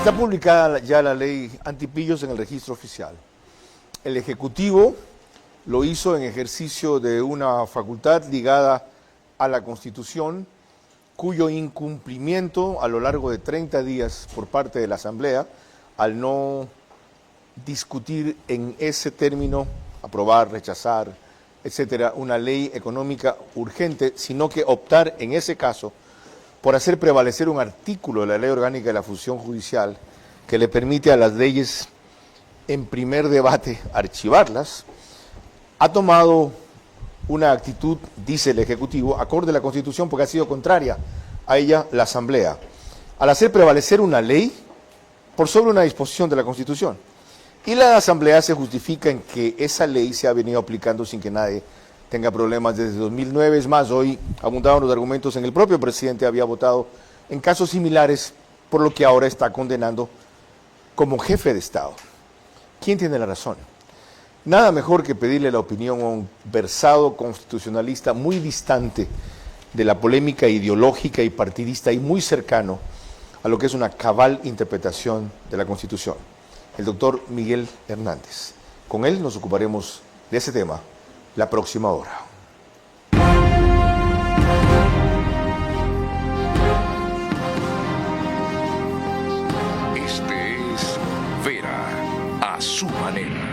Está publicada ya la ley antipillos en el registro oficial. El Ejecutivo lo hizo en ejercicio de una facultad ligada a la Constitución, cuyo incumplimiento a lo largo de 30 días por parte de la Asamblea, al no discutir en ese término, aprobar, rechazar, etcétera, una ley económica urgente, sino que optar en ese caso por hacer prevalecer un artículo de la Ley Orgánica de la Función Judicial que le permite a las leyes en primer debate archivarlas, ha tomado una actitud, dice el Ejecutivo, acorde a la Constitución porque ha sido contraria a ella la Asamblea, al hacer prevalecer una ley por sobre una disposición de la Constitución. Y la Asamblea se justifica en que esa ley se ha venido aplicando sin que nadie tenga problemas desde 2009. Es más, hoy abundaban los argumentos en el propio presidente, había votado en casos similares, por lo que ahora está condenando como jefe de Estado. ¿Quién tiene la razón? Nada mejor que pedirle la opinión a un versado constitucionalista muy distante de la polémica ideológica y partidista y muy cercano a lo que es una cabal interpretación de la Constitución, el doctor Miguel Hernández. Con él nos ocuparemos de ese tema la próxima hora. Este es Vera a su manera.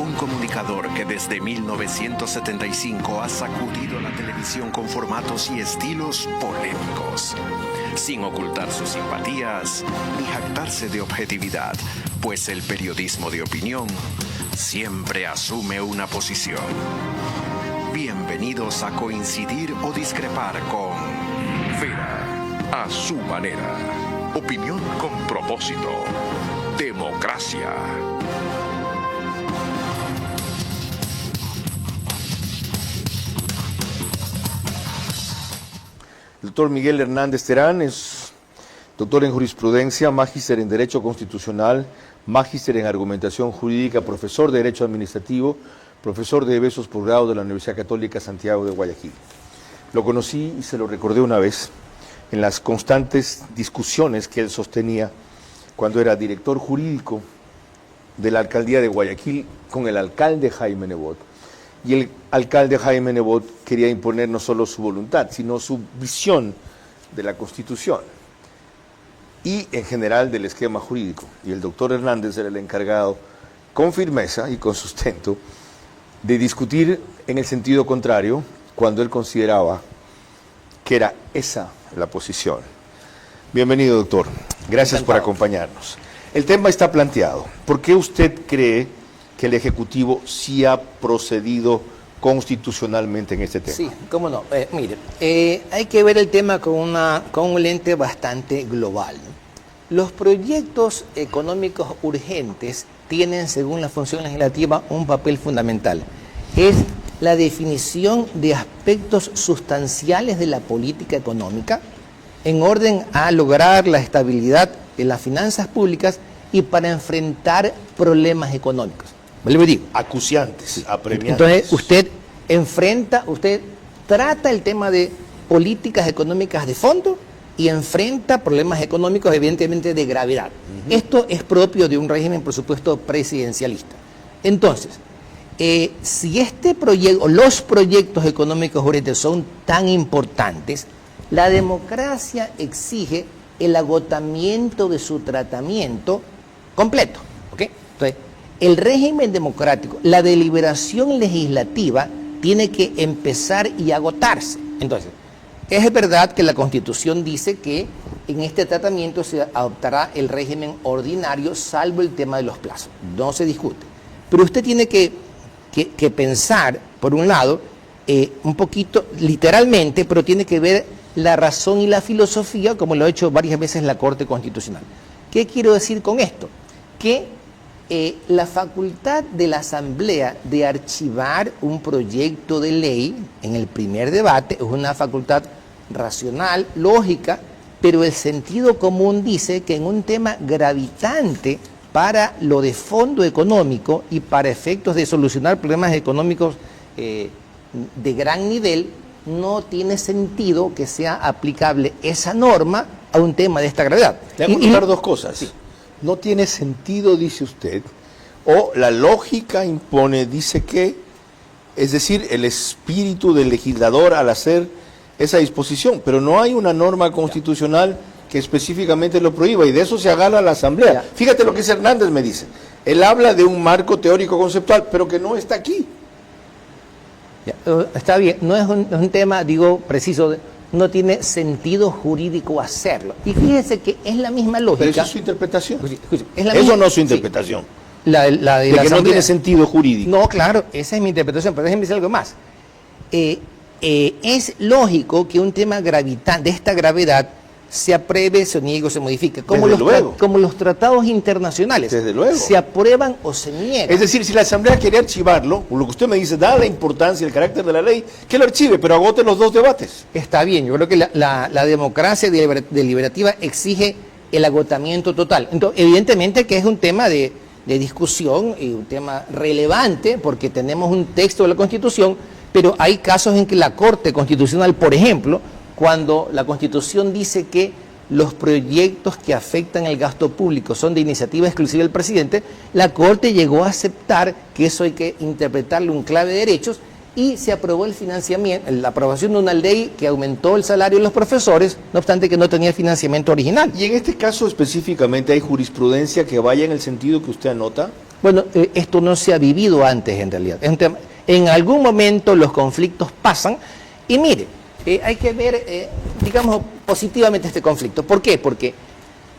Un comunicador que desde 1975 ha sacudido la televisión con formatos y estilos polémicos, sin ocultar sus simpatías ni jactarse de objetividad, pues el periodismo de opinión siempre asume una posición. Bienvenidos a coincidir o discrepar con Vera a su manera. Opinión con propósito. Democracia. El doctor Miguel Hernández Terán es doctor en jurisprudencia, magíster en Derecho Constitucional, magíster en Argumentación Jurídica, profesor de Derecho Administrativo, profesor de diversos posgrados de la Universidad Católica Santiago de Guayaquil. Lo conocí y se lo recordé una vez en las constantes discusiones que él sostenía cuando era director jurídico de la Alcaldía de Guayaquil con el alcalde Jaime Nebot. Y el alcalde Jaime Nebot quería imponer no solo su voluntad, sino su visión de la Constitución y en general del esquema jurídico. Y el doctor Hernández era el encargado, con firmeza y con sustento, de discutir en el sentido contrario cuando él consideraba que era esa la posición. Bienvenido, doctor. Gracias por acompañarnos. El tema está planteado. ¿Por qué usted cree que el Ejecutivo sí ha procedido constitucionalmente en este tema? Sí, cómo no. Mire, hay que ver el tema con un lente bastante global, ¿no? Los proyectos económicos urgentes tienen, según la función legislativa, un papel fundamental. Es la definición de aspectos sustanciales de la política económica en orden a lograr la estabilidad de las finanzas públicas y para enfrentar problemas económicos. Le digo, acuciantes, apremiantes. Entonces, usted trata el tema de políticas económicas de fondo y enfrenta problemas económicos evidentemente de gravedad. Esto es propio de un régimen, por supuesto, presidencialista. Entonces, si este proyecto, los proyectos económicos urgentes son tan importantes, la democracia exige el agotamiento de su tratamiento completo, ¿ok? Entonces, el régimen democrático, la deliberación legislativa tiene que empezar y agotarse. Entonces, es verdad que la Constitución dice que en este tratamiento se adoptará el régimen ordinario, salvo el tema de los plazos. No se discute. Pero usted tiene que pensar, por un lado, un poquito literalmente, pero tiene que ver la razón y la filosofía, como lo ha hecho varias veces la Corte Constitucional. ¿Qué quiero decir con esto? Que la facultad de la Asamblea de archivar un proyecto de ley en el primer debate es una facultad racional, lógica, pero el sentido común dice que en un tema gravitante para lo de fondo económico y para efectos de solucionar problemas económicos de gran nivel, no tiene sentido que sea aplicable esa norma a un tema de esta gravedad. Le voy a contar dos cosas. Sí. No tiene sentido, dice usted, o la lógica impone, dice que, es decir, el espíritu del legislador al hacer esa disposición, pero no hay una norma constitucional que específicamente lo prohíba, y de eso se agarra la Asamblea. Ya. Fíjate lo que dice Hernández, me dice. Él habla de un marco teórico conceptual, pero que no está aquí. Ya, está bien, no es un tema, digo, preciso, no tiene sentido jurídico hacerlo. Y fíjese que es la misma lógica. Pero esa es su interpretación. Es la eso misma, no es su interpretación. Sí. La de que la no tiene sentido jurídico. No, claro, esa es mi interpretación, pero déjenme decir algo más. Es lógico que un tema de esta gravedad se apruebe, se niegue o se modifique, como los tratados internacionales. Desde luego. Se aprueban o se niegan. Es decir, si la Asamblea quiere archivarlo, por lo que usted me dice, dada la importancia y el carácter de la ley, que lo archive, pero agote los dos debates. Está bien, yo creo que la democracia deliberativa exige el agotamiento total. Entonces, evidentemente que es un tema de discusión y un tema relevante, porque tenemos un texto de la Constitución, pero hay casos en que la Corte Constitucional, por ejemplo, cuando la Constitución dice que los proyectos que afectan el gasto público son de iniciativa exclusiva del presidente, la Corte llegó a aceptar que eso hay que interpretarlo en clave de derechos y se aprobó el financiamiento, la aprobación de una ley que aumentó el salario de los profesores, no obstante que no tenía financiamiento original. ¿Y en este caso específicamente hay jurisprudencia que vaya en el sentido que usted anota? Bueno, esto no se ha vivido antes en realidad. En algún momento los conflictos pasan y mire, hay que ver, digamos, positivamente este conflicto. ¿Por qué? Porque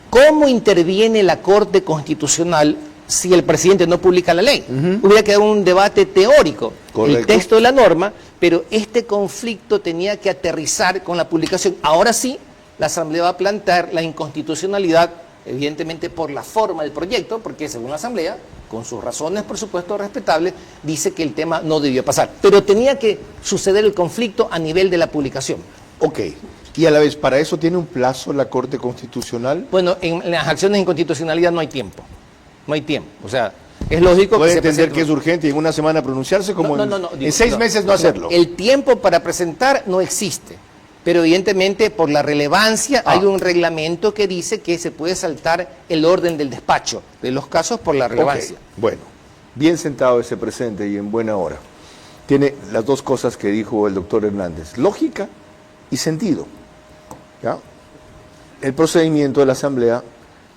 ¿cómo interviene la Corte Constitucional si el presidente no publica la ley? Hubiera quedado un debate teórico, correcto, el texto de la norma, pero este conflicto tenía que aterrizar con la publicación. Ahora sí, la Asamblea va a plantear la inconstitucionalidad, evidentemente por la forma del proyecto, porque según la Asamblea, con sus razones, por supuesto, respetables, dice que el tema no debió pasar. Pero tenía que suceder el conflicto a nivel de la publicación. Ok. Y a la vez, ¿para eso tiene un plazo la Corte Constitucional? Bueno, en las acciones de inconstitucionalidad no hay tiempo. No hay tiempo. O sea, es lógico ¿puede que entender que es urgente y en una semana pronunciarse como en 6 meses no hacerlo? El tiempo para presentar no existe. Pero evidentemente por la relevancia hay un reglamento que dice que se puede saltar el orden del despacho de los casos por la relevancia. Okay. Bueno, bien sentado ese presente y en buena hora. Tiene las dos cosas que dijo el doctor Hernández, lógica y sentido. ¿Ya? El procedimiento de la Asamblea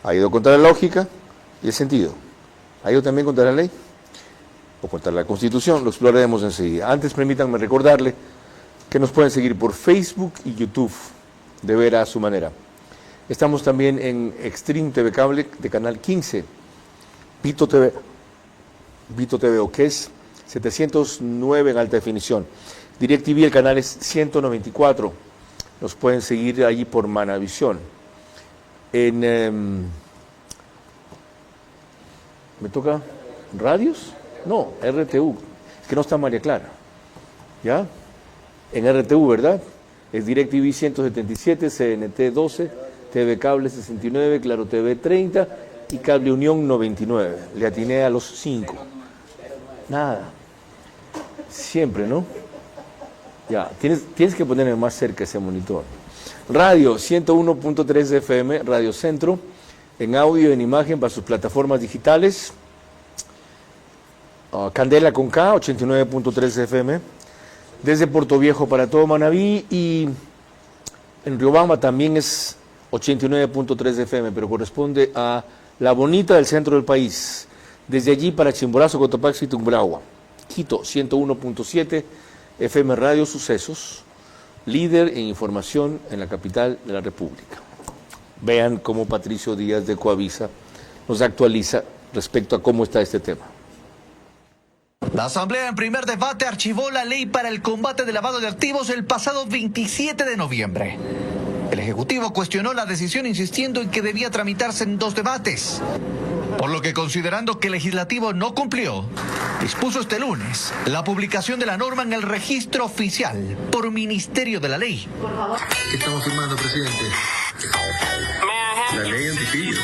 ha ido contra la lógica y el sentido. ¿Ha ido también contra la ley? O contra la Constitución, lo exploraremos enseguida. Antes permítanme recordarle que nos pueden seguir por Facebook y YouTube, de ver a su manera. Estamos también en Extreme TV Cable de Canal 15, Vito TV, que es 709 en alta definición. DirecTV, el canal es 194. Nos pueden seguir allí por Manavisión. ¿Me toca radios? No, RTU. Es que no está María Clara. ¿Ya? En RTU, ¿verdad? Es DirecTV 177, CNT 12, TV Cable 69, Claro TV 30 y Cable Unión 99. Le atiné a los 5. Nada. Siempre, ¿no? Ya, tienes que ponerme más cerca ese monitor. Radio 101.3 FM, Radio Centro, en audio y en imagen para sus plataformas digitales. Candela con K, 89.3 FM. Desde Puerto Viejo para todo Manabí y en Riobamba también es 89.3 FM, pero corresponde a La Bonita del centro del país. Desde allí para Chimborazo, Cotopaxi y Tungurahua. Quito 101.7 FM Radio Sucesos, líder en información en la capital de la República. Vean cómo Patricio Díaz de Coavisa nos actualiza respecto a cómo está este tema. La Asamblea en primer debate archivó la ley para el combate del lavado de activos el pasado 27 de noviembre. El Ejecutivo cuestionó la decisión insistiendo en que debía tramitarse en 2 debates. Por lo que, considerando que el Legislativo no cumplió, dispuso este lunes la publicación de la norma en el registro oficial por Ministerio de la Ley. ¿Qué estamos firmando, presidente? La ley antipillos.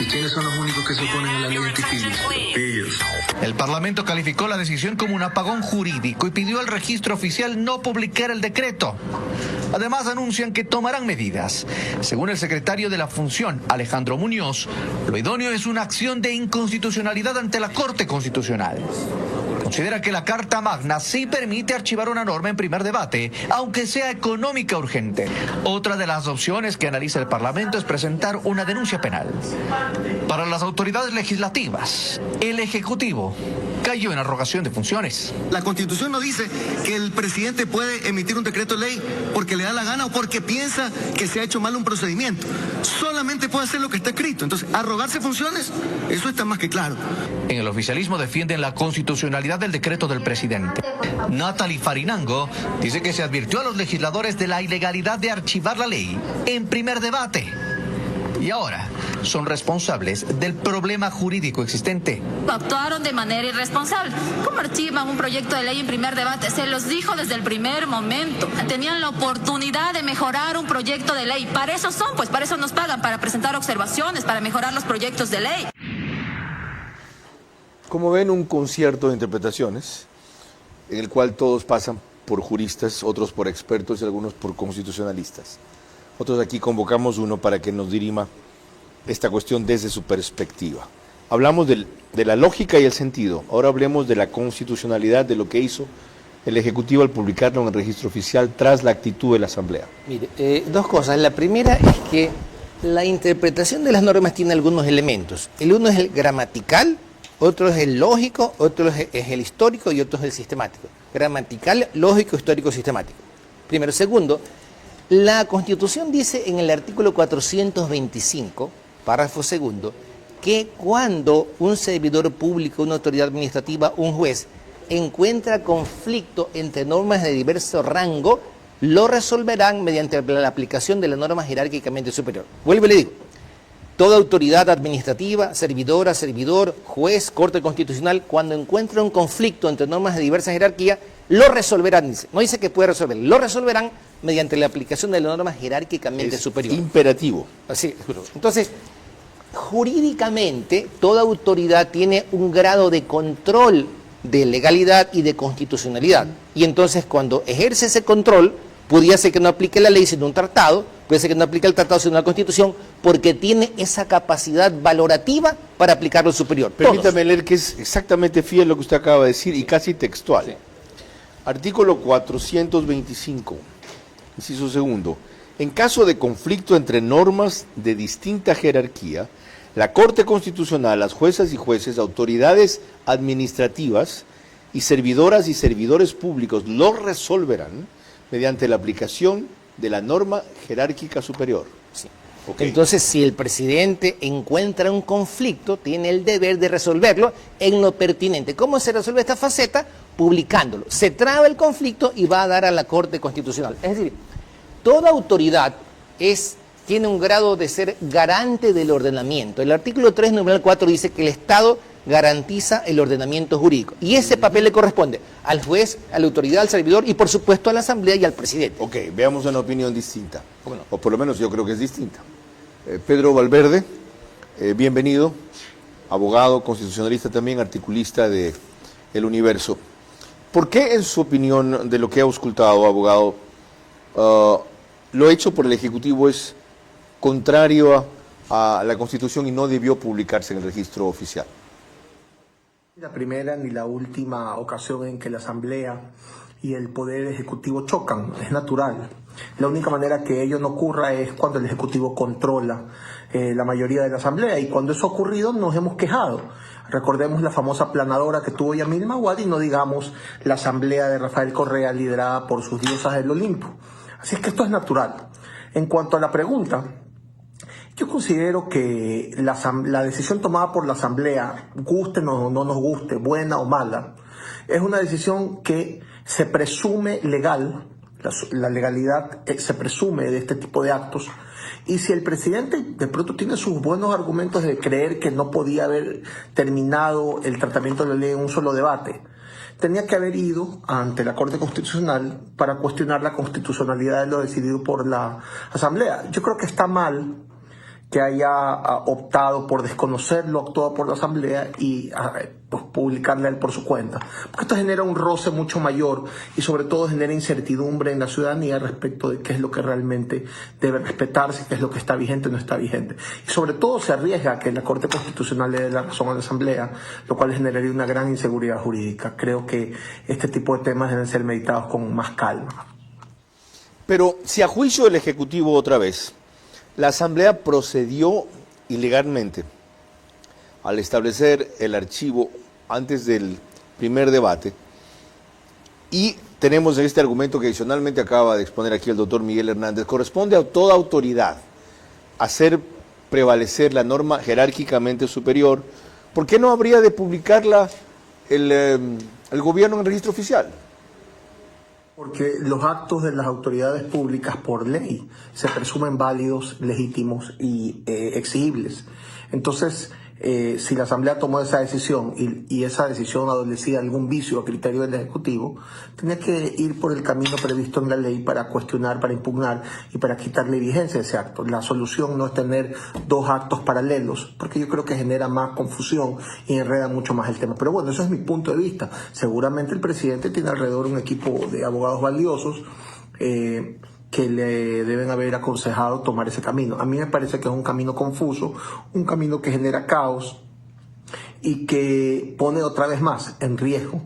¿Y quiénes son los únicos que se oponen a la ley antipillos? Pillos. El Parlamento calificó la decisión como un apagón jurídico y pidió al registro oficial no publicar el decreto. Además, anuncian que tomarán medidas. Según el secretario de la Función, Alejandro Muñoz, lo idóneo es una acción de inconstitucionalidad ante la Corte Constitucional. Considera que la Carta Magna sí permite archivar una norma en primer debate, aunque sea económica urgente. Otra de las opciones que analiza el Parlamento es presentar una denuncia penal. Para las autoridades legislativas, el Ejecutivo cayó en arrogación de funciones. La Constitución no dice que el presidente puede emitir un decreto de ley porque le da la gana o porque piensa que se ha hecho mal un procedimiento. Solamente puede hacer lo que está escrito. Entonces, arrogarse funciones, eso está más que claro. En el oficialismo defienden la constitucionalidad del decreto del presidente. Natalie Farinango dice que se advirtió a los legisladores de la ilegalidad de archivar la ley en primer debate. Y ahora son responsables del problema jurídico existente. Actuaron de manera irresponsable. ¿Cómo archivan un proyecto de ley en primer debate? Se los dijo desde el primer momento. Tenían la oportunidad de mejorar un proyecto de ley. Para eso son, pues para eso nos pagan, para presentar observaciones, para mejorar los proyectos de ley. Como ven, un concierto de interpretaciones en el cual todos pasan por juristas, otros por expertos y algunos por constitucionalistas. Nosotros aquí convocamos uno para que nos dirima esta cuestión desde su perspectiva. Hablamos de la lógica y el sentido, ahora hablemos de la constitucionalidad de lo que hizo el Ejecutivo al publicarlo en el registro oficial tras la actitud de la Asamblea. Mire, dos cosas. La primera es que la interpretación de las normas tiene algunos elementos. El uno es el gramatical, otro es el lógico, otro es el histórico y otro es el sistemático. Gramatical, lógico, histórico, sistemático. Primero. Segundo, la Constitución dice en el artículo 425, párrafo segundo, que cuando un servidor público, una autoridad administrativa, un juez, encuentra conflicto entre normas de diverso rango, lo resolverán mediante la aplicación de la norma jerárquicamente superior. Vuelvo y le digo, toda autoridad administrativa, servidora, servidor, juez, Corte Constitucional, cuando encuentra un conflicto entre normas de diversa jerarquía, lo resolverán. No dice que puede resolver, lo resolverán mediante la aplicación de la norma jerárquicamente superior. Imperativo. Así, entonces, jurídicamente, toda autoridad tiene un grado de control de legalidad y de constitucionalidad. Y entonces, cuando ejerce ese control, podría ser que no aplique la ley sino un tratado, puede ser que no aplique el tratado sino la Constitución, porque tiene esa capacidad valorativa para aplicarlo superior. Permítame leer que es exactamente fiel lo que usted acaba de decir y casi textual. Sí. Artículo 425, inciso segundo. En caso de conflicto entre normas de distinta jerarquía, la Corte Constitucional, las juezas y jueces, autoridades administrativas y servidoras y servidores públicos lo resolverán mediante la aplicación de la norma jerárquica superior. Sí. Okay. Entonces, si el presidente encuentra un conflicto, tiene el deber de resolverlo en lo pertinente. ¿Cómo se resuelve esta faceta? Publicándolo. Se traba el conflicto y va a dar a la Corte Constitucional. Es decir, toda autoridad tiene un grado de ser garante del ordenamiento. El artículo 3, numeral 4 dice que el Estado garantiza el ordenamiento jurídico. Y ese papel le corresponde al juez, a la autoridad, al servidor y por supuesto a la Asamblea y al presidente. Ok, veamos una opinión distinta. No? O por lo menos yo creo que es distinta. Pedro Valverde, bienvenido, abogado, constitucionalista también, articulista de El Universo. ¿Por qué, en su opinión, de lo que ha auscultado, abogado, lo hecho por el Ejecutivo es contrario a la Constitución y no debió publicarse en el registro oficial? La primera ni la última ocasión en que la Asamblea y el Poder Ejecutivo chocan, es natural. La única manera que ello no ocurra es cuando el Ejecutivo controla la mayoría de la Asamblea, y cuando eso ha ocurrido nos hemos quejado. Recordemos la famosa planadora que tuvo Yamil Maguad y no digamos la Asamblea de Rafael Correa liderada por sus diosas del Olimpo. Así es que esto es natural. En cuanto a la pregunta, yo considero que la decisión tomada por la Asamblea, guste o no nos guste, buena o mala, es una decisión que se presume legal, la legalidad se presume de este tipo de actos, y si el presidente de pronto tiene sus buenos argumentos de creer que no podía haber terminado el tratamiento de la ley en un solo debate, tenía que haber ido ante la Corte Constitucional para cuestionar la constitucionalidad de lo decidido por la Asamblea. Yo creo que está mal que haya optado por desconocerlo, actuado por la Asamblea y pues, publicarle a él por su cuenta. Porque esto genera un roce mucho mayor y sobre todo genera incertidumbre en la ciudadanía respecto de qué es lo que realmente debe respetarse, qué es lo que está vigente o no está vigente. Y sobre todo se arriesga a que la Corte Constitucional le dé la razón a la Asamblea, lo cual generaría una gran inseguridad jurídica. Creo que este tipo de temas deben ser meditados con más calma. Pero si a juicio del Ejecutivo otra vez, la Asamblea procedió ilegalmente al establecer el archivo antes del primer debate y tenemos este argumento que adicionalmente acaba de exponer aquí el doctor Miguel Hernández, corresponde a toda autoridad hacer prevalecer la norma jerárquicamente superior, ¿por qué no habría de publicarla el gobierno en el registro oficial? Porque los actos de las autoridades públicas por ley se presumen válidos, legítimos y exigibles. Entonces, si la Asamblea tomó esa decisión y esa decisión adolecía algún vicio a criterio del Ejecutivo, tenía que ir por el camino previsto en la ley para cuestionar, para impugnar y para quitarle vigencia a ese acto. La solución no es tener dos actos paralelos, porque yo creo que genera más confusión y enreda mucho más el tema. Pero bueno, eso es mi punto de vista. Seguramente el presidente tiene alrededor un equipo de abogados valiosos que le deben haber aconsejado tomar ese camino. A mí me parece que es un camino confuso, un camino que genera caos y que pone otra vez más en riesgo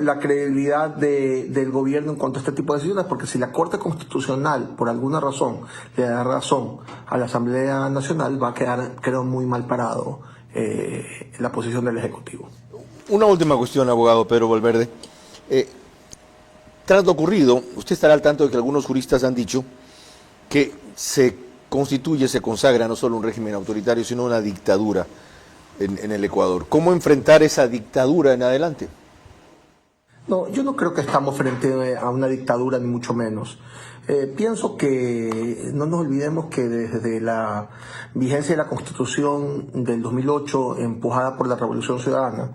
la credibilidad del gobierno en cuanto a este tipo de decisiones, porque si la Corte Constitucional, por alguna razón, le da razón a la Asamblea Nacional, va a quedar, creo, muy mal parado la posición del Ejecutivo. Una última cuestión, abogado Pedro Valverde. Tras lo ocurrido, usted estará al tanto de que algunos juristas han dicho que se constituye, se consagra no solo un régimen autoritario, sino una dictadura en el Ecuador. ¿Cómo enfrentar esa dictadura en adelante? No, yo no creo que estamos frente a una dictadura, ni mucho menos. Pienso que no nos olvidemos que desde la vigencia de la Constitución del 2008, empujada por la Revolución Ciudadana,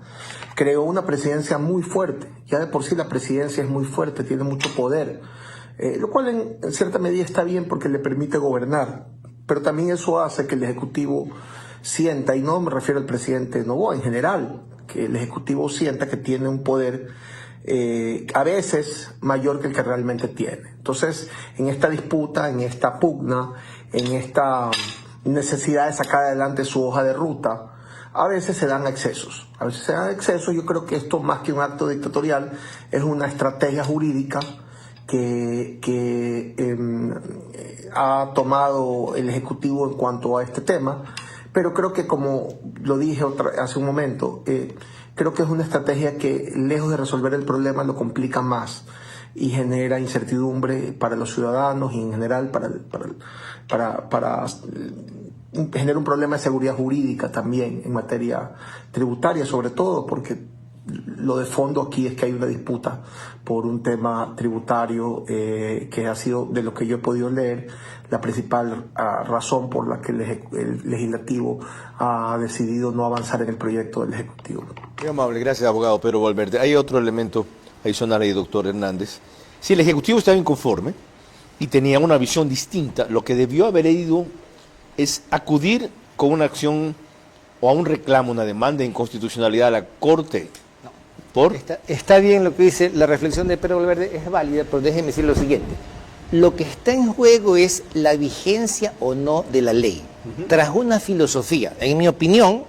creó una presidencia muy fuerte. Ya de por sí la presidencia es muy fuerte, tiene mucho poder, lo cual en cierta medida está bien porque le permite gobernar, pero también eso hace que el Ejecutivo sienta, y no me refiero al presidente Noboa, en general, que el Ejecutivo sienta que tiene un poder a veces mayor que el que realmente tiene. Entonces, en esta disputa, en esta pugna, en esta necesidad de sacar adelante su hoja de ruta, a veces se dan excesos. A veces se dan excesos. Yo creo que esto, más que un acto dictatorial, es una estrategia jurídica que ha tomado el Ejecutivo en cuanto a este tema. Pero creo que, como lo dije hace un momento, creo que es una estrategia que, lejos de resolver el problema, lo complica más y genera incertidumbre para los ciudadanos y en general genera un problema de seguridad jurídica también en materia tributaria, sobre todo porque lo de fondo aquí es que hay una disputa por un tema tributario que ha sido, de lo que yo he podido leer, la principal razón por la que el legislativo ha decidido no avanzar en el proyecto del Ejecutivo. Muy amable, gracias, abogado Pedro Valverde. Hay otro elemento adicional ahí, doctor Hernández. Si el Ejecutivo estaba inconforme y tenía una visión distinta, lo que debió haber ido es acudir con una acción o a un reclamo, una demanda de inconstitucionalidad a la Corte. ¿Por? Está bien lo que dice, la reflexión de Pedro Valverde es válida, pero déjeme decir lo siguiente. Lo que está en juego es la vigencia o no de la ley. Tras una filosofía, en mi opinión,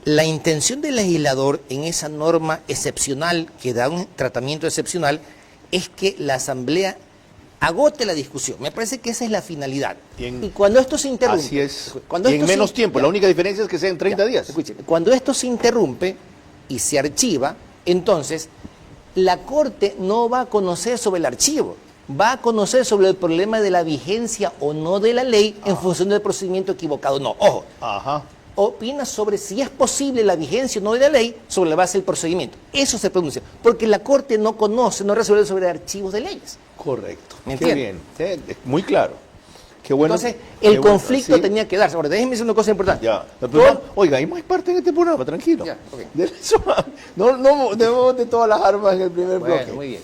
la intención del legislador en esa norma excepcional, que da un tratamiento excepcional, es que la Asamblea agote la discusión. Me parece que esa es la finalidad. Y cuando esto se interrumpe... Así es. Y en menos tiempo. La única diferencia es que sea en 30 días. Escuche, cuando esto se interrumpe y se archiva, entonces la Corte no va a conocer sobre el archivo, va a conocer sobre el problema de la vigencia o no de la ley en función del procedimiento equivocado. No, ojo. Opina sobre si es posible la vigencia o no de la ley sobre la base del procedimiento. Eso se pronuncia, porque la Corte no conoce, no resuelve sobre archivos de leyes. Correcto. ¿Me Qué entiende? bien. Muy claro. Qué bueno. Entonces, el conflicto sí. tenía que darse. Ahora, déjeme decir una cosa importante. Ya. Oiga, hay más parte en este programa, tranquilo. Ya, okay. De eso, no de todas las armas en el primer bloque. Muy bien.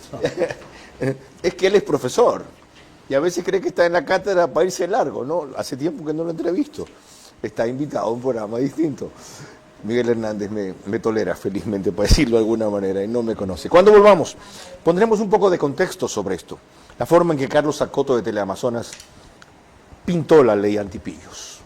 Es que él es profesor. Y a veces cree que está en la cátedra para irse largo, ¿no? Hace tiempo que no lo entrevisto. Está invitado a un programa distinto. Miguel Hernández me tolera felizmente, para decirlo de alguna manera, y no me conoce. Cuando volvamos, pondremos un poco de contexto sobre esto. La forma en que Carlos Sacoto de Teleamazonas pintó la ley antipillos.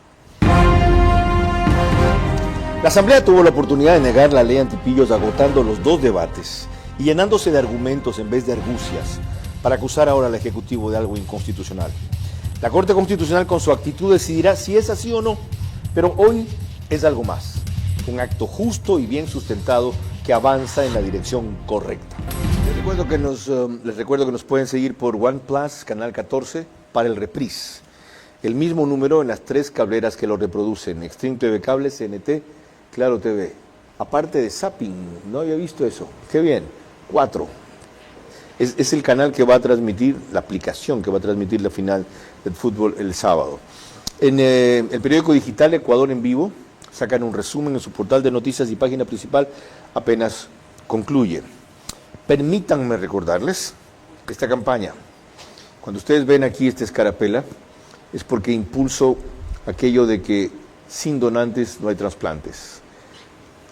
La Asamblea tuvo la oportunidad de negar la ley antipillos agotando los 2 debates y llenándose de argumentos en vez de argucias para acusar ahora al Ejecutivo de algo inconstitucional. La Corte Constitucional con su actitud decidirá si es así o no, pero hoy es algo más, un acto justo y bien sustentado que avanza en la dirección correcta. Les recuerdo que nos pueden seguir por OnePlus, Canal 14, para el Reprise. El mismo número en las 3 cableras que lo reproducen, Extreme TV Cable, CNT, Claro TV. Aparte de Zapping, no había visto eso. Qué bien, 4. Es el canal que va a transmitir, la aplicación que va a transmitir la final del fútbol el sábado. En el periódico digital Ecuador en Vivo sacan un resumen en su portal de noticias y página principal, apenas concluye. Permítanme recordarles que esta campaña, cuando ustedes ven aquí esta escarapela, es porque impulso aquello de que sin donantes no hay trasplantes.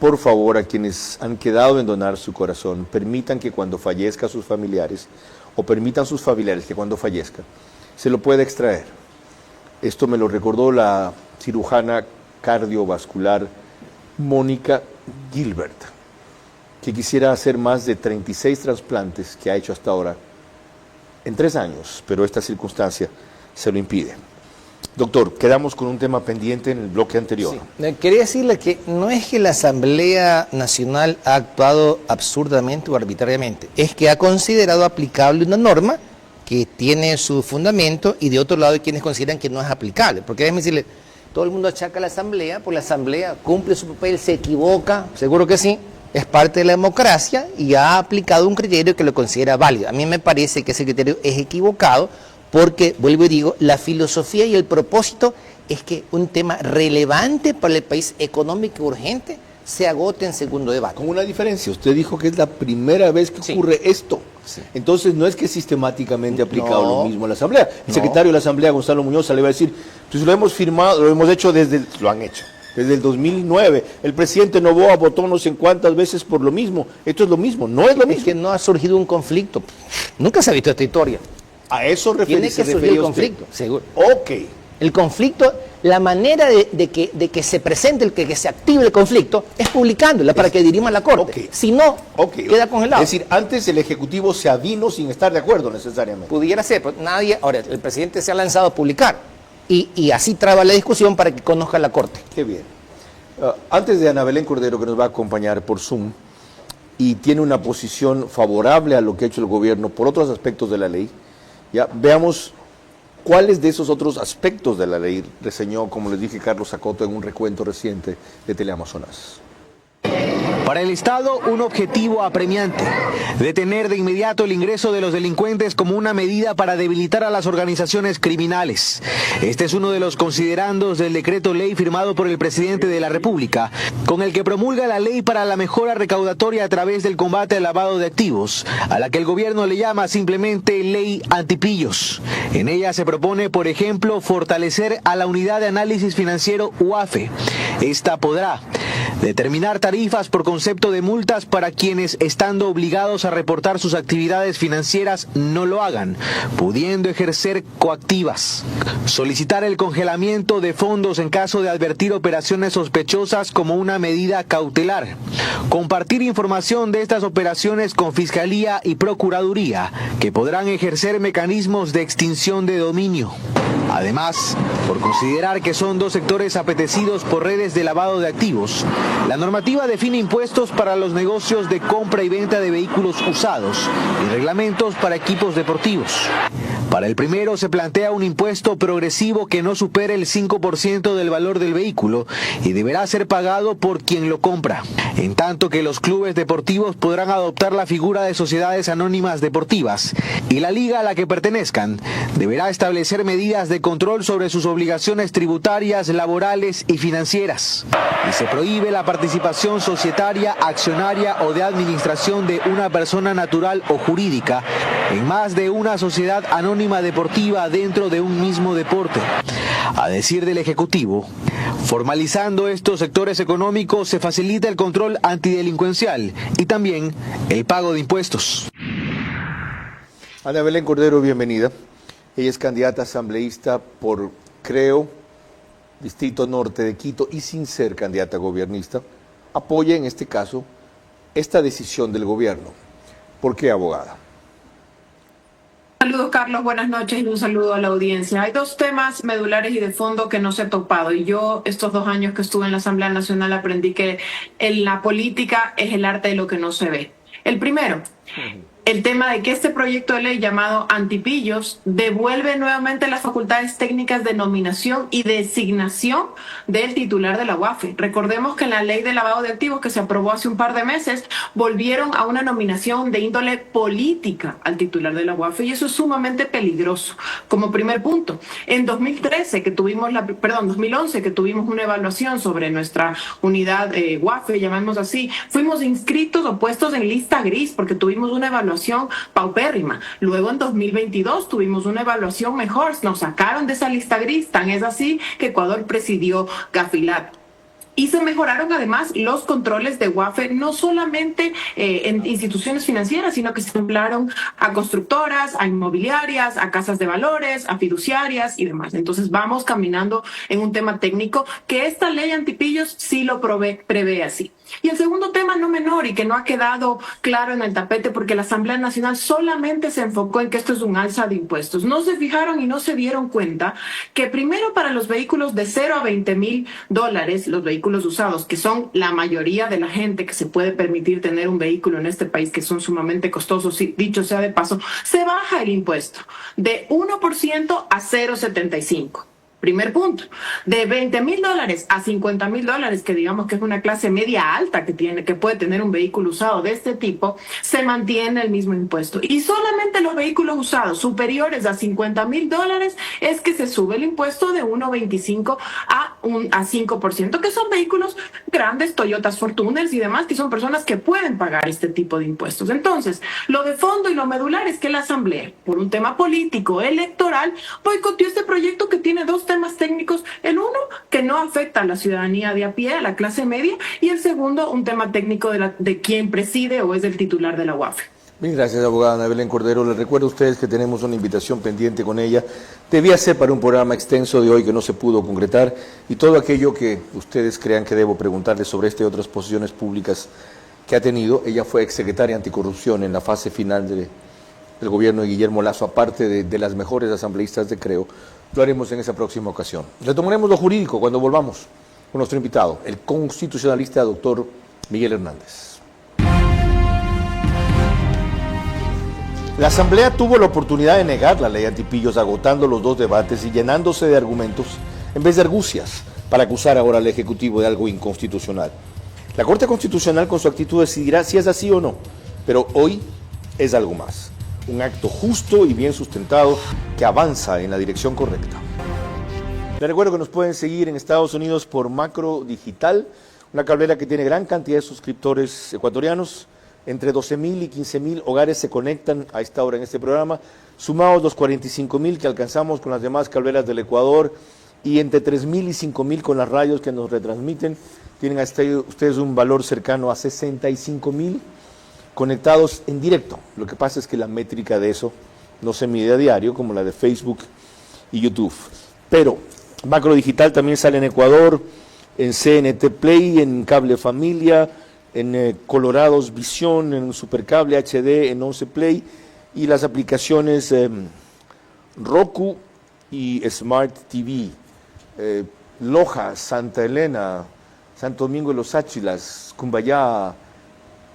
Por favor, a quienes han quedado en donar su corazón, permitan que cuando fallezcan sus familiares, o permitan sus familiares que cuando fallezca, se lo pueda extraer. Esto me lo recordó la cirujana cardiovascular Mónica Gilbert, que quisiera hacer más de 36 trasplantes que ha hecho hasta ahora en 3 años, pero esta circunstancia se lo impide. Doctor, quedamos con un tema pendiente en el bloque anterior. Sí. Quería decirle que no es que la Asamblea Nacional ha actuado absurdamente o arbitrariamente, es que ha considerado aplicable una norma que tiene su fundamento y de otro lado hay quienes consideran que no es aplicable. Porque déjeme decirle, todo el mundo achaca a la Asamblea, pues la Asamblea cumple su papel, se equivoca, seguro que sí, es parte de la democracia y ha aplicado un criterio que lo considera válido. A mí me parece que ese criterio es equivocado, porque, vuelvo y digo, la filosofía y el propósito es que un tema relevante para el país, económico y urgente, se agote en segundo debate. Con una diferencia, usted dijo que es la primera vez que ocurre esto. Sí. Entonces no es que sistemáticamente ha aplicado lo mismo a la Asamblea. El secretario de la Asamblea, Gonzalo Muñoz, le va a decir, pues lo hemos firmado, lo hemos hecho lo han hecho. Desde el 2009, el presidente Noboa votó no sé cuántas veces por lo mismo. Esto es lo mismo, no es lo mismo. Es que no ha surgido un conflicto. Nunca se ha visto esta historia. A eso tiene que surgir el conflicto, seguro. Ok. El conflicto, la manera de que se presente, que se active el conflicto, es publicándola para que dirima la Corte. Okay. Si no, queda congelado. Es decir, antes el Ejecutivo se avino sin estar de acuerdo necesariamente. Pudiera ser, pero nadie. Ahora, el presidente se ha lanzado a publicar y así traba la discusión para que conozca la Corte. Qué bien. Antes de Ana Belén Cordero, que nos va a acompañar por Zoom, y tiene una posición favorable a lo que ha hecho el gobierno por otros aspectos de la ley, ya veamos cuáles de esos otros aspectos de la ley reseñó, como les dije, Carlos Sacoto en un recuento reciente de Teleamazonas. Para el Estado, un objetivo apremiante: detener de inmediato el ingreso de los delincuentes como una medida para debilitar a las organizaciones criminales. Este es uno de los considerandos del decreto ley firmado por el presidente de la República, con el que promulga la ley para la mejora recaudatoria a través del combate al lavado de activos, a la que el gobierno le llama simplemente ley antipillos. En ella se propone, por ejemplo, fortalecer a la unidad de análisis financiero UAFE. Esta podrá determinar tarifas por concepto de multas para quienes, estando obligados a reportar sus actividades financieras, no lo hagan, pudiendo ejercer coactivas. Solicitar el congelamiento de fondos en caso de advertir operaciones sospechosas como una medida cautelar. Compartir información de estas operaciones con Fiscalía y Procuraduría, que podrán ejercer mecanismos de extinción de dominio. Además, por considerar que son 2 sectores apetecidos por redes de lavado de activos, la normativa define impuestos para los negocios de compra y venta de vehículos usados y reglamentos para equipos deportivos. Para el primero se plantea un impuesto progresivo que no supere el 5% del valor del vehículo y deberá ser pagado por quien lo compra, en tanto que los clubes deportivos podrán adoptar la figura de sociedades anónimas deportivas y la liga a la que pertenezcan deberá establecer medidas de control sobre sus obligaciones tributarias, laborales y financieras. Y se prohíbe la participación societaria, accionaria o de administración de una persona natural o jurídica en más de una sociedad anónima deportiva dentro de un mismo deporte. A decir del Ejecutivo, formalizando estos sectores económicos se facilita el control antidelincuencial y también el pago de impuestos. Ana Belén Cordero, bienvenida. Ella es candidata asambleísta por, creo, Distrito Norte de Quito y sin ser candidata gobernista, apoya en este caso esta decisión del gobierno. ¿Por qué, abogada? Saludos, Carlos, buenas noches y un saludo a la audiencia. Hay dos temas medulares y de fondo que no se he topado y yo estos 2 años que estuve en la Asamblea Nacional aprendí que en la política es el arte de lo que no se ve. El primero, el tema de que este proyecto de ley llamado Antipillos devuelve nuevamente las facultades técnicas de nominación y designación del titular de la UAFE. Recordemos que en la ley de lavado de activos que se aprobó hace un par de meses, volvieron a una nominación de índole política al titular de la UAFE y eso es sumamente peligroso. Como primer punto, en 2011 que tuvimos una evaluación sobre nuestra unidad UAFE, llamemos así, fuimos inscritos o puestos en lista gris porque tuvimos una evaluación paupérrima. Luego en 2022 tuvimos una evaluación mejor, nos sacaron de esa lista gris, tan es así que Ecuador presidió Gafilat. Y se mejoraron además los controles de UAFE, no solamente en instituciones financieras, sino que se ampliaron a constructoras, a inmobiliarias, a casas de valores, a fiduciarias y demás. Entonces vamos caminando en un tema técnico que esta ley Antipillos sí lo prevé así. Y el segundo tema no menor y que no ha quedado claro en el tapete porque la Asamblea Nacional solamente se enfocó en que esto es un alza de impuestos. No se fijaron y no se dieron cuenta que primero para los vehículos de $0 a $20,000, los vehículos usados, que son la mayoría de la gente que se puede permitir tener un vehículo en este país, que son sumamente costosos, dicho sea de paso, se baja el impuesto de 1% a 0,75%. Primer punto, de $20,000 a $50,000, que digamos que es una clase media alta que puede tener un vehículo usado de este tipo, se mantiene el mismo impuesto. Y solamente los vehículos usados superiores a $50,000 es que se sube el impuesto de 1,25 a 5%, que son vehículos grandes, Toyotas Fortuners y demás, que son personas que pueden pagar este tipo de impuestos. Entonces, lo de fondo y lo medular es que la Asamblea, por un tema político, electoral, boicoteó este proyecto que tiene dos temas técnicos, el uno que no afecta a la ciudadanía de a pie, a la clase media, y el segundo un tema técnico de quien preside o es el titular de la UAFE. Bien, gracias, abogada Ana Belén Cordero. Les recuerdo a ustedes que tenemos una invitación pendiente con ella. Debía ser para un programa extenso de hoy que no se pudo concretar y todo aquello que ustedes crean que debo preguntarles sobre esta y otras posiciones públicas que ha tenido. Ella fue exsecretaria anticorrupción en la fase final del gobierno de Guillermo Lasso, aparte de las mejores asambleístas de Creo. Lo haremos en esa próxima ocasión. Retomaremos lo jurídico cuando volvamos con nuestro invitado, el constitucionalista doctor Miguel Hernández. La Asamblea tuvo la oportunidad de negar la ley Antipillos, agotando los 2 debates y llenándose de argumentos en vez de argucias para acusar ahora al Ejecutivo de algo inconstitucional. La Corte Constitucional con su actitud decidirá si es así o no, pero hoy es algo más. Un acto justo y bien sustentado que avanza en la dirección correcta. Les recuerdo que nos pueden seguir en Estados Unidos por Macro Digital, una cablera que tiene gran cantidad de suscriptores ecuatorianos. Entre 12,000 y 15,000 hogares se conectan a esta hora en este programa, sumados los 45,000 que alcanzamos con las demás cableras del Ecuador y entre 3,000 y 5,000 con las radios que nos retransmiten. Tienen ustedes un valor cercano a 65,000 conectados en directo. Lo que pasa es que la métrica de eso no se mide a diario como la de Facebook y YouTube. Pero Macro Digital también sale en Ecuador, en CNT Play, en Cable Familia, en Colorados Visión, en Supercable HD, en 11 Play y las aplicaciones Roku y Smart TV. Loja, Santa Elena, Santo Domingo de los Áchilas, Cumbayá,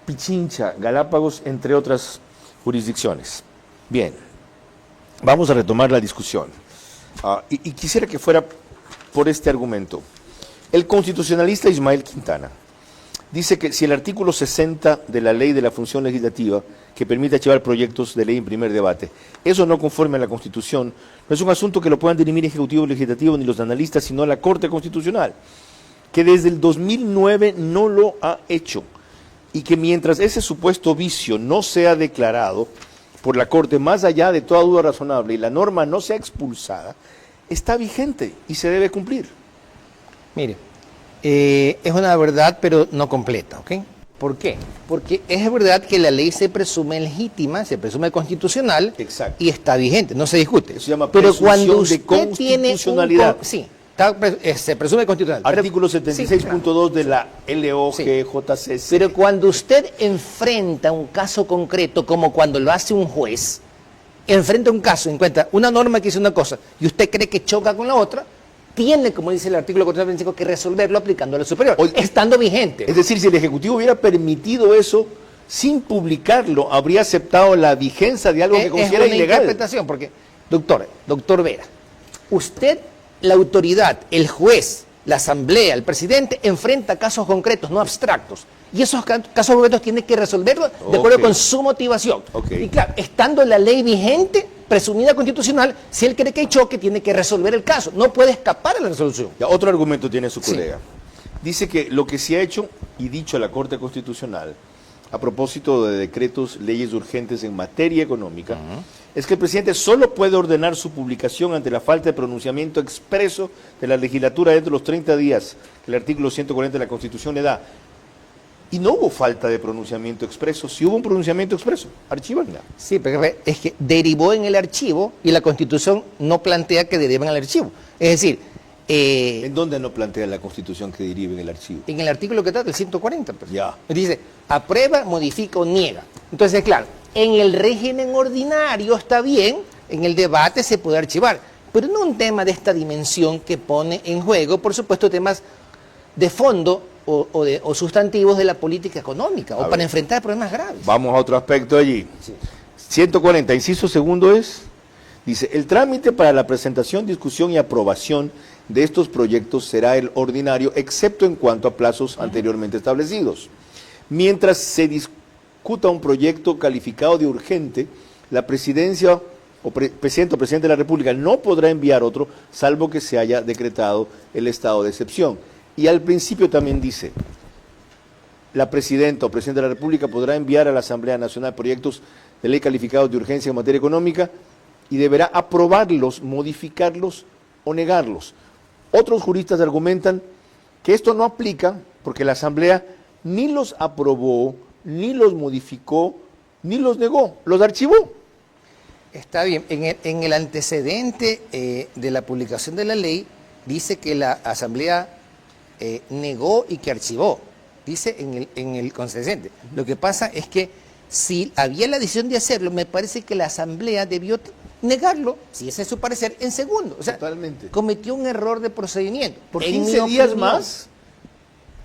Pichincha, Galápagos, entre otras jurisdicciones. Bien, vamos a retomar la discusión. Y quisiera que fuera por este argumento. El constitucionalista Ismael Quintana dice que si el artículo 60 de la Ley de la Función Legislativa, que permite archivar proyectos de ley en primer debate, eso no conforme a la Constitución, no es un asunto que lo puedan dirimir Ejecutivo o Legislativo ni los analistas, sino la Corte Constitucional, que desde el 2009 no lo ha hecho, y que mientras ese supuesto vicio no sea declarado, por la Corte, más allá de toda duda razonable, y la norma no sea expulsada, está vigente y se debe cumplir. Mire, es una verdad, pero no completa, ¿ok? ¿Por qué? Porque es verdad que la ley se presume legítima, se presume constitucional. Exacto. Y está vigente, no se discute. Eso se llama pero presunción cuando de usted constitucionalidad. sí, se presume constitucional. Artículo 76.2 de la LOGJCC. Pero cuando usted enfrenta un caso concreto, como cuando lo hace un juez, enfrenta un caso, encuentra una norma que dice una cosa y usted cree que choca con la otra, tiene, como dice el artículo 425, que resolverlo aplicando a lo superior, estando vigente. Es decir, si el Ejecutivo hubiera permitido eso sin publicarlo, habría aceptado la vigencia de algo que considera ilegal. Es una interpretación, porque, doctor Vera, usted, la autoridad, el juez, la asamblea, el presidente, enfrenta casos concretos, no abstractos. Y esos casos concretos tiene que resolverlos de acuerdo con su motivación. Y claro, estando la ley vigente, presumida constitucional, si él cree que hay choque, tiene que resolver el caso. No puede escapar a la resolución. Ya, otro argumento tiene su colega. Dice que lo que se ha hecho y dicho a la Corte Constitucional a propósito de decretos, leyes urgentes en materia económica, es que el presidente solo puede ordenar su publicación ante la falta de pronunciamiento expreso de la legislatura dentro de los 30 días que el artículo 140 de la Constitución le da. Y no hubo falta de pronunciamiento expreso. Si hubo un pronunciamiento expreso, archívanla. Sí, pero es que derivó en el archivo y la Constitución no plantea que deriven al archivo. Es decir... ¿En dónde no plantea la Constitución que derive en el archivo? En el artículo que trata, el 140. Pues. Ya. Dice, aprueba, modifica o niega. Entonces, claro, en el régimen ordinario está bien, en el debate se puede archivar, pero no un tema de esta dimensión que pone en juego, por supuesto, temas de fondo o sustantivos de la política económica, o para enfrentar problemas graves. Vamos a otro aspecto allí. Sí. 140, inciso segundo es, dice, el trámite para la presentación, discusión y aprobación de estos proyectos será el ordinario, excepto en cuanto a plazos anteriormente establecidos. Mientras se discuta un proyecto calificado de urgente, la presidencia o presidente de la República no podrá enviar otro, salvo que se haya decretado el estado de excepción. Y al principio también dice, la presidenta o presidente de la República podrá enviar a la Asamblea Nacional proyectos de ley calificados de urgencia en materia económica y deberá aprobarlos, modificarlos o negarlos. Otros juristas argumentan que esto no aplica porque la Asamblea ni los aprobó, ni los modificó, ni los negó, los archivó. Está bien, en el antecedente de la publicación de la ley dice que la Asamblea negó y que archivó, dice en el concedente. Lo que pasa es que si había la decisión de hacerlo, me parece que la Asamblea debió negarlo, si ese es su parecer, en segundo. O sea, totalmente. Cometió un error de procedimiento. Por 15 días más.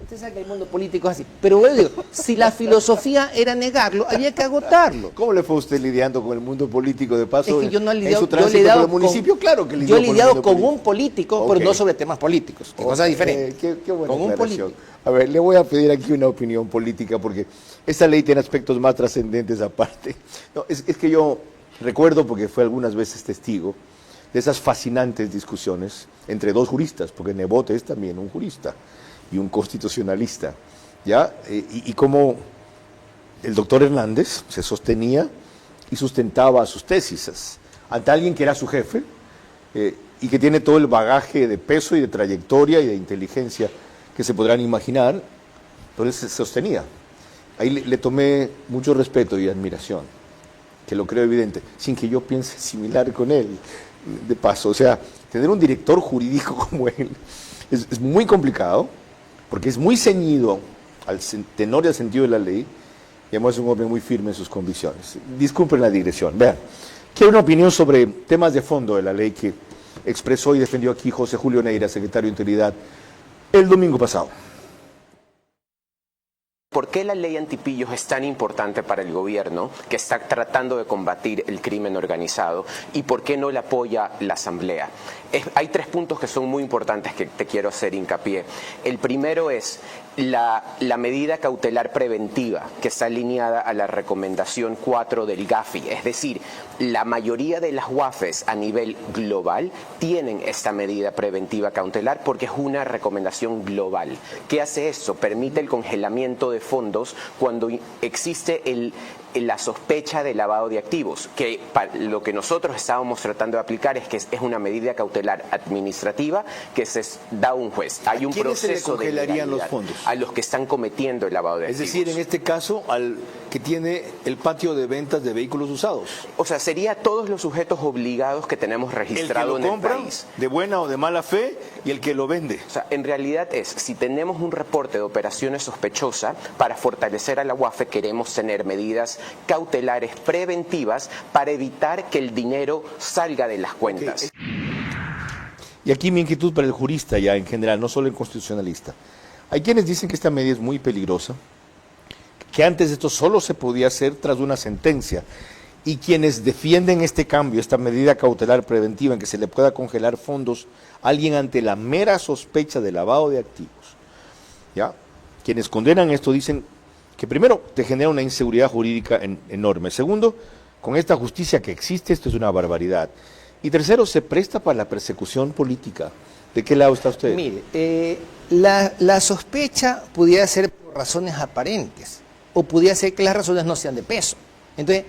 Usted sabe que el mundo político es así. Pero bueno, digo, si la filosofía era negarlo, había que agotarlo. ¿Cómo le fue usted lidiando con el mundo político de paso? Es que yo no he lidiado, en su tránsito por el municipio, claro que yo he lidiado con un político, pero no sobre temas políticos, que cosa diferente. Qué buena con un político. A ver, le voy a pedir aquí una opinión política, porque esta ley tiene aspectos más trascendentes aparte. No, es que yo recuerdo, porque fue algunas veces testigo, de esas fascinantes discusiones entre dos juristas, porque Nebote es también un jurista y un constitucionalista, ¿ya? Y cómo el doctor Hernández se sostenía y sustentaba sus tesis ante alguien que era su jefe y que tiene todo el bagaje de peso y de trayectoria y de inteligencia que se podrán imaginar. Entonces se sostenía. Ahí le tomé mucho respeto y admiración, que lo creo evidente, sin que yo piense similar con él, de paso. O sea, tener un director jurídico como él es muy complicado, porque es muy ceñido al tenor y al sentido de la ley, y además es un hombre muy firme en sus convicciones. Disculpen la digresión. Vean, quiero una opinión sobre temas de fondo de la ley que expresó y defendió aquí José Julio Neira, secretario de Integridad, el domingo pasado. ¿Por qué la ley antipillos es tan importante para el gobierno que está tratando de combatir el crimen organizado y por qué no la apoya la Asamblea? Hay tres puntos que son muy importantes que te quiero hacer hincapié. El primero es la medida cautelar preventiva que está alineada a la recomendación 4 del GAFI, es decir, la mayoría de las UAFES a nivel global tienen esta medida preventiva cautelar porque es una recomendación global. ¿Qué hace esto? Permite el congelamiento de fondos cuando existe la sospecha de lavado de activos, que lo que nosotros estábamos tratando de aplicar es que es una medida cautelar administrativa que se da un juez. Hay un proceso de congelarían los fondos? A los que están cometiendo el lavado de activos. Es decir, en este caso, al que tiene el patio de ventas de vehículos usados. O sea, sería todos los sujetos obligados que tenemos registrado en el país. De buena o de mala fe, y el que lo vende. O sea, en realidad si tenemos un reporte de operaciones sospechosas, para fortalecer a la UAFE queremos tener medidas cautelares preventivas para evitar que el dinero salga de las cuentas. Y aquí mi inquietud para el jurista ya en general, no solo el constitucionalista. Hay quienes dicen que esta medida es muy peligrosa, que antes esto solo se podía hacer tras una sentencia, y quienes defienden este cambio, esta medida cautelar preventiva en que se le pueda congelar fondos a alguien ante la mera sospecha de lavado de activos, ¿ya? Quienes condenan esto dicen que primero te genera una inseguridad jurídica enorme. Segundo, con esta justicia que existe, esto es una barbaridad. Y tercero, se presta para la persecución política. ¿De qué lado está usted? Mire, la sospecha pudiera ser por razones aparentes, o pudiera ser que las razones no sean de peso. Entonces,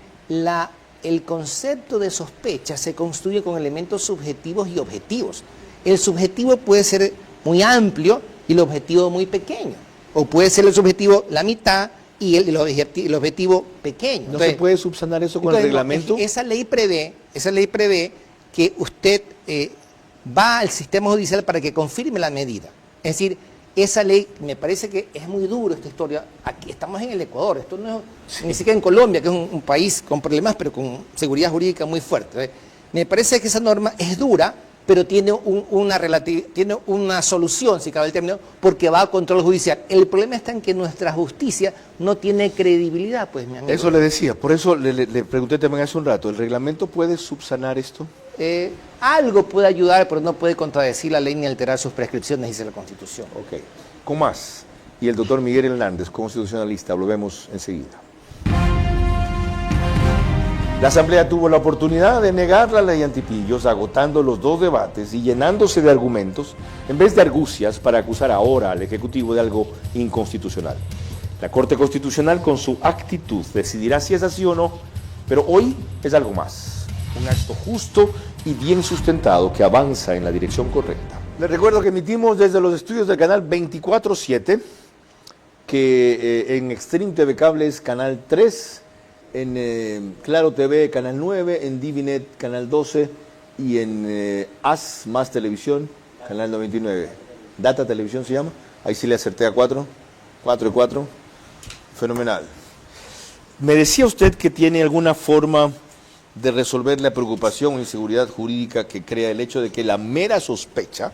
el concepto de sospecha se construye con elementos subjetivos y objetivos. El subjetivo puede ser muy amplio y el objetivo muy pequeño. O puede ser el subjetivo la mitad y el objetivo pequeño. ¿No se puede subsanar eso con el reglamento? Esa ley prevé que usted va al sistema judicial para que confirme la medida. Es decir, esa ley, me parece que es muy duro esta historia. Aquí estamos en el Ecuador, esto no es ni siquiera en Colombia, que es un país con problemas, pero con seguridad jurídica muy fuerte. Me parece que esa norma es dura, pero tiene una solución, si cabe el término, porque va a control judicial. El problema está en que nuestra justicia no tiene credibilidad, pues, mi amigo. Eso le decía, por eso le pregunté también hace un rato, ¿el reglamento puede subsanar esto? Algo puede ayudar, pero no puede contradecir la ley ni alterar sus prescripciones, dice la Constitución. Ok, con más. Y el doctor Miguel Hernández, constitucionalista, lo vemos enseguida. La Asamblea tuvo la oportunidad de negar la ley antipillos, agotando los dos debates y llenándose de argumentos, en vez de argucias, para acusar ahora al Ejecutivo de algo inconstitucional. La Corte Constitucional, con su actitud, decidirá si es así o no, pero hoy es algo más. Un acto justo y bien sustentado que avanza en la dirección correcta. Les recuerdo que emitimos desde los estudios del canal 24/7, que en Extreme TV Cable es canal 3, en Claro TV canal 9, en Divinet canal 12 y en As Más Televisión canal 99. Data Televisión se llama, ahí sí le acerté a 4 y 4, fenomenal. Me decía usted que tiene alguna forma de resolver la preocupación o inseguridad jurídica que crea el hecho de que la mera sospecha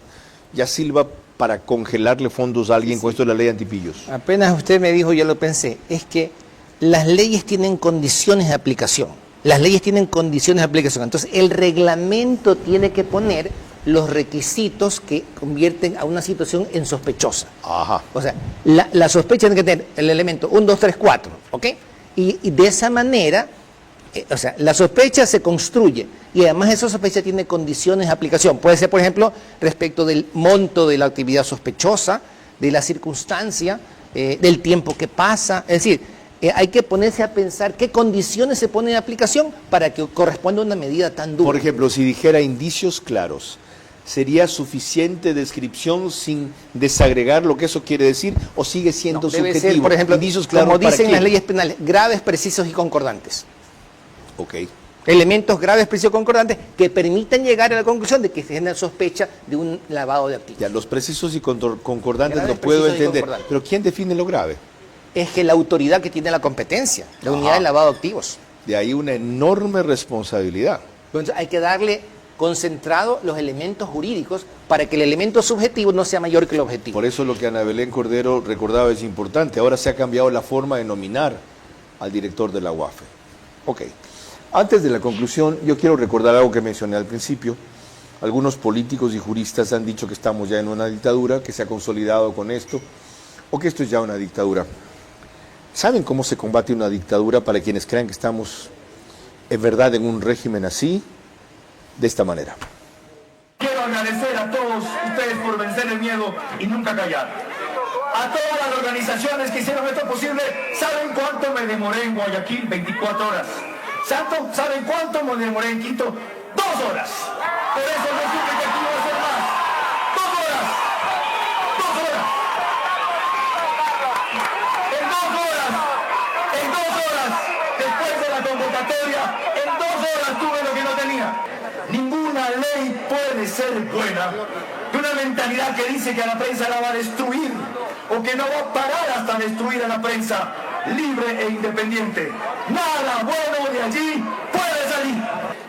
ya sirva para congelarle fondos a alguien con esto de la ley antipillos. Apenas usted me dijo, yo lo pensé, es que las leyes tienen condiciones de aplicación. Las leyes tienen condiciones de aplicación. Entonces, el reglamento tiene que poner los requisitos que convierten a una situación en sospechosa. Ajá. O sea, la sospecha tiene que tener el elemento 1, 2, 3, 4, ¿ok? Y de esa manera, o sea, la sospecha se construye y además esa sospecha tiene condiciones de aplicación. Puede ser, por ejemplo, respecto del monto de la actividad sospechosa, de la circunstancia, del tiempo que pasa. Es decir, hay que ponerse a pensar qué condiciones se ponen en aplicación para que corresponda a una medida tan dura. Por ejemplo, si dijera indicios claros, ¿sería suficiente descripción sin desagregar lo que eso quiere decir o sigue siendo debe subjetivo? Ser, por ejemplo, indicios claros, como dicen ¿para las leyes penales, graves, precisos y concordantes. Ok. Elementos graves, precisos y concordantes que permitan llegar a la conclusión de que se genera sospecha de un lavado de activos. Ya, los precisos y concordantes Graves, lo puedo precisos y entender, concordantes. pero ¿quién define lo grave? Es que la autoridad que tiene la competencia, la unidad de lavado de activos. De ahí una enorme responsabilidad. Entonces hay que darle concentrado los elementos jurídicos para que el elemento subjetivo no sea mayor que el objetivo. Por eso lo que Ana Belén Cordero recordaba es importante. Ahora se ha cambiado la forma de nominar al director de la UAFE. Ok. Antes de la conclusión, yo quiero recordar algo que mencioné al principio. Algunos políticos y juristas han dicho que estamos ya en una dictadura, que se ha consolidado con esto, o que esto es ya una dictadura. ¿Saben cómo se combate una dictadura para quienes crean que estamos en verdad en un régimen así? De esta manera. Quiero agradecer a todos ustedes por vencer el miedo y nunca callar. a todas las organizaciones que hicieron esto posible. ¿Saben cuánto me demoré en Guayaquil? 24 horas. ¿Saben cuánto me demoré en Quito? 2 horas. Por eso no supe que aquí iba a ser más. 2 horas. 2 horas. En 2 horas, después de la convocatoria, en 2 horas tuve lo que no tenía. Ninguna ley puede ser buena de una mentalidad que dice que a la prensa la va a destruir o que no va a parar hasta destruir a la prensa libre e independiente. Nada bueno de allí puede salir.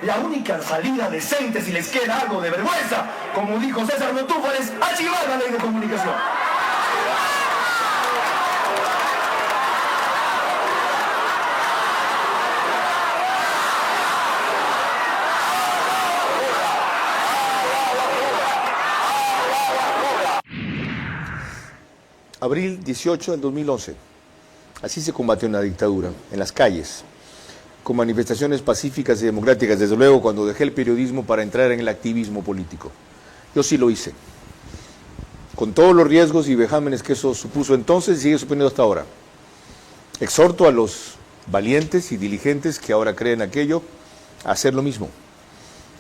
La única salida decente, si les queda algo de vergüenza, como dijo César Montúfar, es archivar la ley de comunicación. Abril 18 del 2011. Así se combatió una dictadura, en las calles, con manifestaciones pacíficas y democráticas, desde luego cuando dejé el periodismo para entrar en el activismo político. Yo sí lo hice, con todos los riesgos y vejámenes que eso supuso entonces y sigue suponiendo hasta ahora. Exhorto a los valientes y diligentes que ahora creen aquello a hacer lo mismo.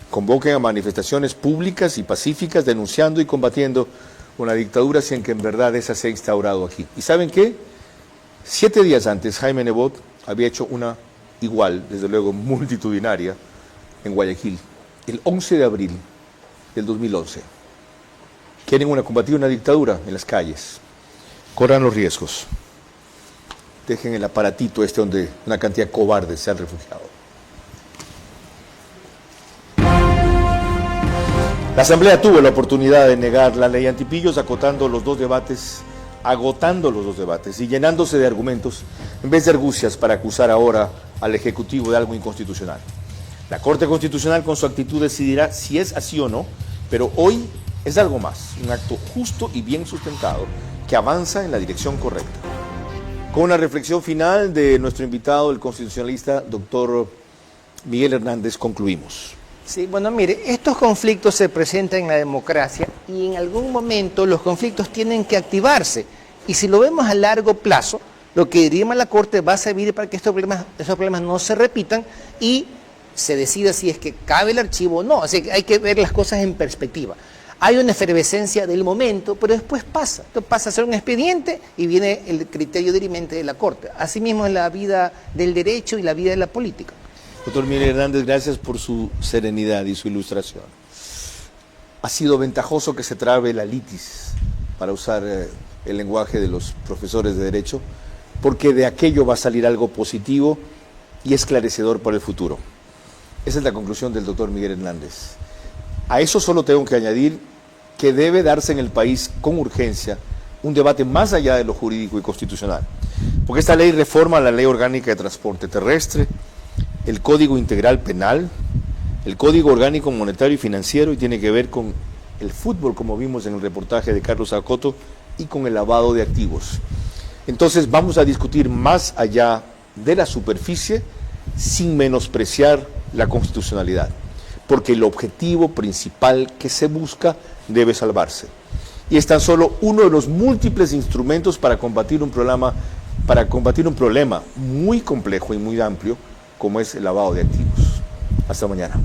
Convoquen a manifestaciones públicas y pacíficas denunciando y combatiendo una dictadura sin que en verdad esa se ha instaurado aquí. ¿Y saben qué? 7 días antes, Jaime Nebot había hecho una igual, desde luego multitudinaria, en Guayaquil, el 11 de abril del 2011. Quieren combatir una dictadura en las calles. Corran los riesgos. Dejen el aparatito donde una cantidad de cobardes se han refugiado. La Asamblea tuvo la oportunidad de negar la ley antipillos, agotando los dos debates y llenándose de argumentos en vez de argucias para acusar ahora al Ejecutivo de algo inconstitucional. La Corte Constitucional con su actitud decidirá si es así o no, pero hoy es algo más, un acto justo y bien sustentado que avanza en la dirección correcta. Con una reflexión final de nuestro invitado, el constitucionalista doctor Miguel Hernández, concluimos. Sí, bueno, mire, estos conflictos se presentan en la democracia y en algún momento los conflictos tienen que activarse. Y si lo vemos a largo plazo, lo que diría la Corte va a servir para que esos problemas no se repitan y se decida si es que cabe el archivo o no. Así que hay que ver las cosas en perspectiva. Hay una efervescencia del momento, pero después pasa. Esto pasa a ser un expediente y viene el criterio dirimente de la Corte. Asimismo en la vida del derecho y la vida de la política. Doctor Miguel Hernández, gracias por su serenidad y su ilustración. Ha sido ventajoso que se trabe la litis, para usar el lenguaje de los profesores de Derecho, porque de aquello va a salir algo positivo y esclarecedor para el futuro. Esa es la conclusión del doctor Miguel Hernández. A eso solo tengo que añadir que debe darse en el país con urgencia un debate más allá de lo jurídico y constitucional, porque esta ley reforma la Ley Orgánica de Transporte Terrestre, el Código Integral Penal, el Código Orgánico Monetario y Financiero y tiene que ver con el fútbol, como vimos en el reportaje de Carlos Acoto, y con el lavado de activos. Entonces vamos a discutir más allá de la superficie sin menospreciar la constitucionalidad, porque el objetivo principal que se busca debe salvarse. Y es tan solo uno de los múltiples instrumentos para combatir un problema muy complejo y muy amplio, como es el lavado de activos. Hasta mañana.